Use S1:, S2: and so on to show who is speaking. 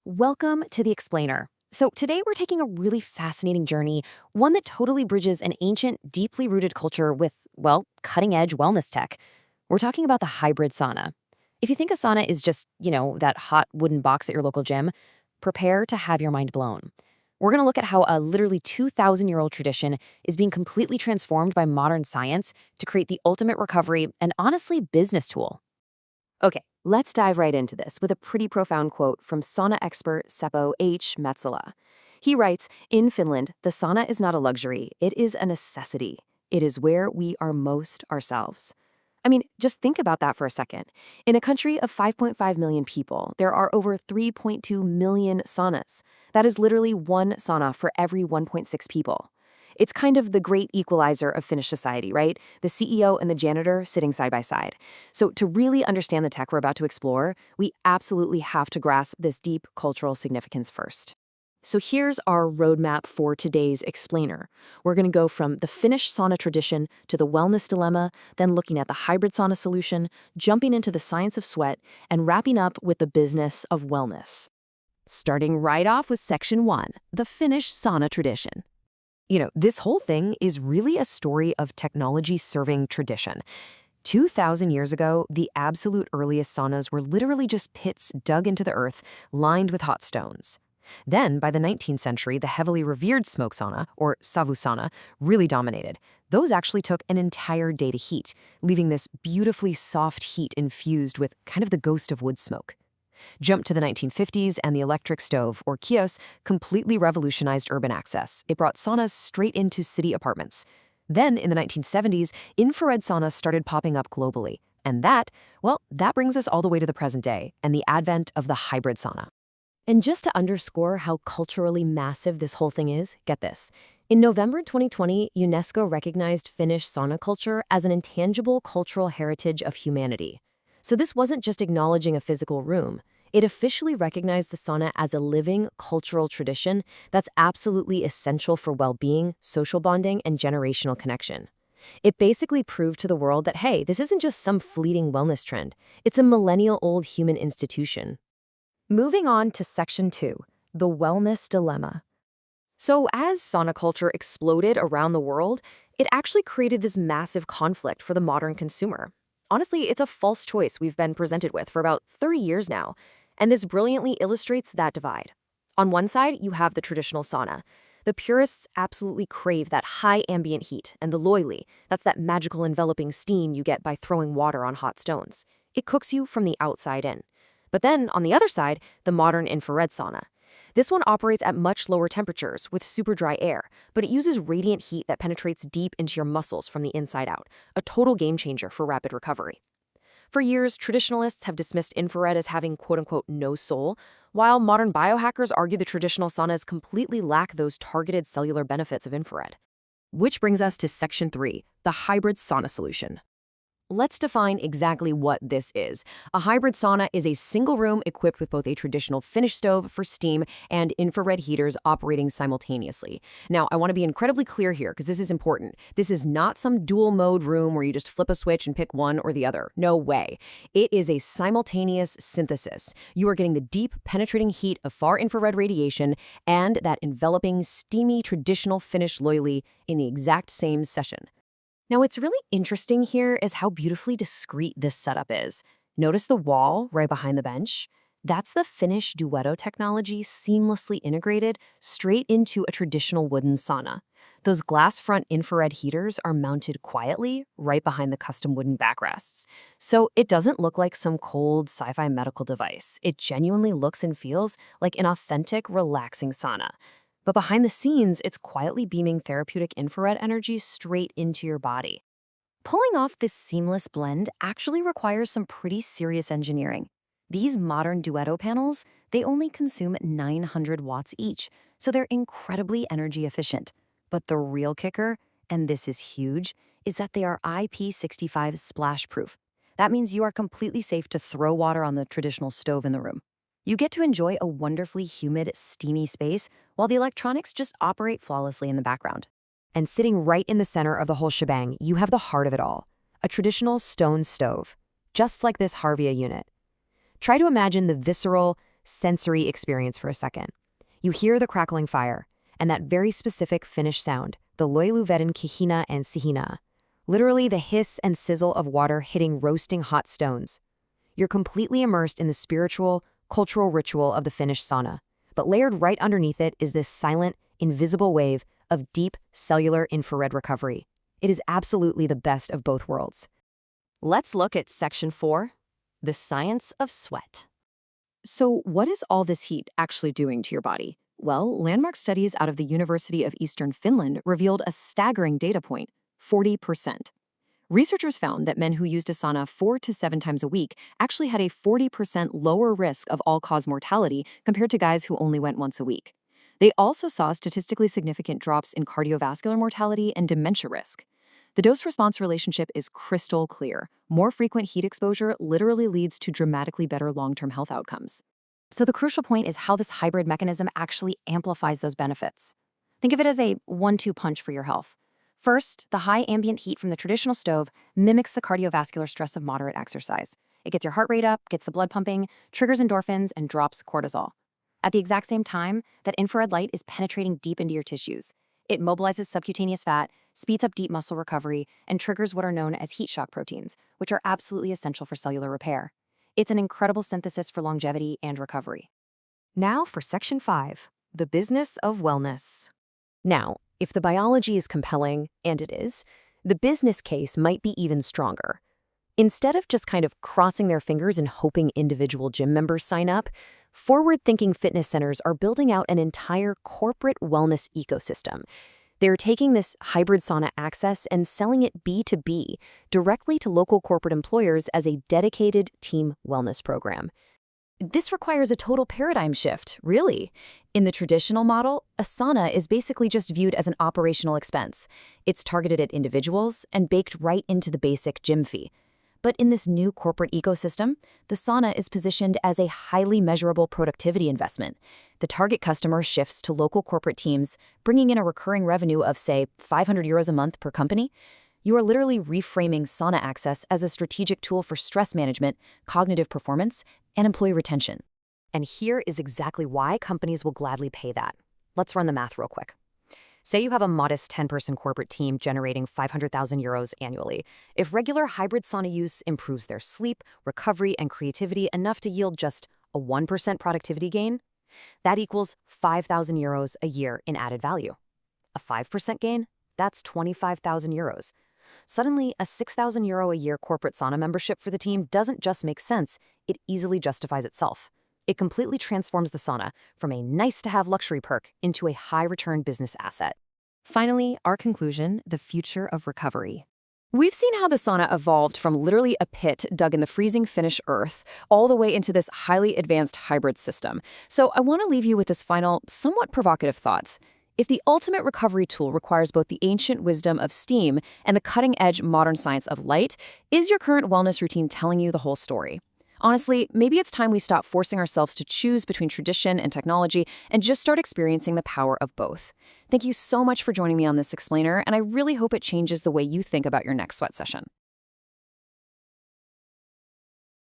S1: Welcome to The Explainer. So, today we're taking a really fascinating journey, one that totally bridges an ancient, deeply rooted culture with, well, cutting edge wellness tech. We're talking about the hybrid sauna. If you think a sauna is just, that hot wooden box at your local gym, prepare to have your mind blown. We're going to look at how a literally 2,000-year-old tradition is being completely transformed by modern science to create the ultimate recovery and honestly business tool. Okay, let's dive right into this with a pretty profound quote from sauna expert Seppo H. Metsälä. He writes, "In Finland, the sauna is not a luxury, it is a necessity. It is where we are most ourselves." I mean, just think about that for a second. In a country of 5.5 million people, there are over 3.2 million saunas. That is literally one sauna for every 1.6 people. It's kind of the great equalizer of Finnish society, right? The CEO and the janitor sitting side by side. So to really understand the tech we're about to explore, we absolutely have to grasp this deep cultural significance first. So here's our roadmap for today's explainer. We're going to go from the Finnish sauna tradition to the wellness dilemma, then looking at the hybrid sauna solution, jumping into the science of sweat, and wrapping up with the business of wellness.
S2: Starting right off with Section 1, the Finnish sauna tradition.
S1: This whole thing is really a story of technology serving tradition. 2,000 years ago, the absolute earliest saunas were literally just pits dug into the earth, lined with hot stones. Then, by the 19th century, the heavily revered smoke sauna, or savusauna, really dominated. Those actually took an entire day to heat, leaving this beautifully soft heat infused with kind of the ghost of wood smoke. Jump to the 1950s, and the electric stove, or kios, completely revolutionized urban access. It brought saunas straight into city apartments. Then, in the 1970s, infrared saunas started popping up globally. And that brings us all the way to the present day, and the advent of the hybrid sauna. And just to underscore how culturally massive this whole thing is, get this. In November 2020, UNESCO recognized Finnish sauna culture as an intangible cultural heritage of humanity. So this wasn't just acknowledging a physical room. It officially recognized the sauna as a living cultural tradition that's absolutely essential for well-being, social bonding, and generational connection. It basically proved to the world that, hey, this isn't just some fleeting wellness trend. It's a millennial-old human institution. Moving on to Section 2, the wellness dilemma. So as sauna culture exploded around the world, it actually created this massive conflict for the modern consumer. Honestly, it's a false choice we've been presented with for about 30 years now, and this brilliantly illustrates that divide. On one side, you have the traditional sauna. The purists absolutely crave that high ambient heat, and the loyli, that's that magical enveloping steam you get by throwing water on hot stones. It cooks you from the outside in. But then, on the other side, the modern infrared sauna. This one operates at much lower temperatures with super dry air, but it uses radiant heat that penetrates deep into your muscles from the inside out, a total game changer for rapid recovery. For years, traditionalists have dismissed infrared as having quote-unquote no soul, while modern biohackers argue the traditional saunas completely lack those targeted cellular benefits of infrared. Which brings us to Section 3, the hybrid sauna solution. Let's define exactly what this is. A hybrid sauna is a single room equipped with both a traditional Finnish stove for steam and infrared heaters operating simultaneously. Now, I want to be incredibly clear here because this is important. This is not some dual mode room where you just flip a switch and pick one or the other. No way. It is a simultaneous synthesis. You are getting the deep, penetrating heat of far infrared radiation and that enveloping, steamy, traditional Finnish loyli in the exact same session. Now, what's really interesting here is how beautifully discreet this setup is. Notice the wall right behind the bench? That's the Finnish Duetto technology seamlessly integrated straight into a traditional wooden sauna. Those glass front infrared heaters are mounted quietly right behind the custom wooden backrests. So it doesn't look like some cold sci-fi medical device. It genuinely looks and feels like an authentic, relaxing sauna. But behind the scenes, it's quietly beaming therapeutic infrared energy straight into your body. Pulling off this seamless blend actually requires some pretty serious engineering. These modern Duetto panels, they only consume 900 watts each, so they're incredibly energy efficient. But the real kicker, and this is huge, is that they are IP65 splash-proof. That means you are completely safe to throw water on the traditional stove in the room. You get to enjoy a wonderfully humid, steamy space while the electronics just operate flawlessly in the background. And sitting right in the center of the whole shebang, you have the heart of it all, a traditional stone stove, just like this Harvia unit. Try to imagine the visceral, sensory experience for a second. You hear the crackling fire, and that very specific Finnish sound, the loiluveden kihina and sihina, literally the hiss and sizzle of water hitting roasting hot stones. You're completely immersed in the spiritual, cultural ritual of the Finnish sauna, but layered right underneath it is this silent, invisible wave of deep cellular infrared recovery. It is absolutely the best of both worlds. Let's look at Section 4, the science of sweat. So what is all this heat actually doing to your body? Well, landmark studies out of the University of Eastern Finland revealed a staggering data point: 40%. Researchers found that men who used a sauna 4 to 7 times a week actually had a 40% lower risk of all-cause mortality compared to guys who only went once a week. They also saw statistically significant drops in cardiovascular mortality and dementia risk. The dose-response relationship is crystal clear. More frequent heat exposure literally leads to dramatically better long-term health outcomes. So the crucial point is how this hybrid mechanism actually amplifies those benefits. Think of it as a 1-2 punch for your health. First, the high ambient heat from the traditional stove mimics the cardiovascular stress of moderate exercise. It gets your heart rate up, gets the blood pumping, triggers endorphins, and drops cortisol. At the exact same time, that infrared light is penetrating deep into your tissues. It mobilizes subcutaneous fat, speeds up deep muscle recovery, and triggers what are known as heat shock proteins, which are absolutely essential for cellular repair. It's an incredible synthesis for longevity and recovery. Now for Section 5, the business of wellness. Now, if the biology is compelling, and it is, the business case might be even stronger. Instead of just kind of crossing their fingers and hoping individual gym members sign up, forward-thinking fitness centers are building out an entire corporate wellness ecosystem. They're taking this hybrid sauna access and selling it B2B, directly to local corporate employers as a dedicated team wellness program. This requires a total paradigm shift, really. In the traditional model, a sauna is basically just viewed as an operational expense. It's targeted at individuals and baked right into the basic gym fee. But in this new corporate ecosystem, the sauna is positioned as a highly measurable productivity investment. The target customer shifts to local corporate teams, bringing in a recurring revenue of, say, €500 a month per company. You are literally reframing sauna access as a strategic tool for stress management, cognitive performance, and employee retention. And here is exactly why companies will gladly pay that. Let's run the math real quick. Say you have a modest 10-person corporate team generating €500,000 annually. If regular hybrid sauna use improves their sleep, recovery, and creativity enough to yield just a 1% productivity gain, that equals €5,000 a year in added value. A 5% gain? That's €25,000. Suddenly, a €6,000 a year corporate sauna membership for the team doesn't just make sense, it easily justifies itself. It completely transforms the sauna from a nice-to-have luxury perk into a high-return business asset. Finally, our conclusion, the future of recovery. We've seen how the sauna evolved from literally a pit dug in the freezing Finnish earth all the way into this highly advanced hybrid system. So I want to leave you with this final, somewhat provocative thoughts. If the ultimate recovery tool requires both the ancient wisdom of steam and the cutting-edge modern science of light, is your current wellness routine telling you the whole story? Honestly, maybe it's time we stop forcing ourselves to choose between tradition and technology and just start experiencing the power of both. Thank you so much for joining me on this explainer, and I really hope it changes the way you think about your next sweat session.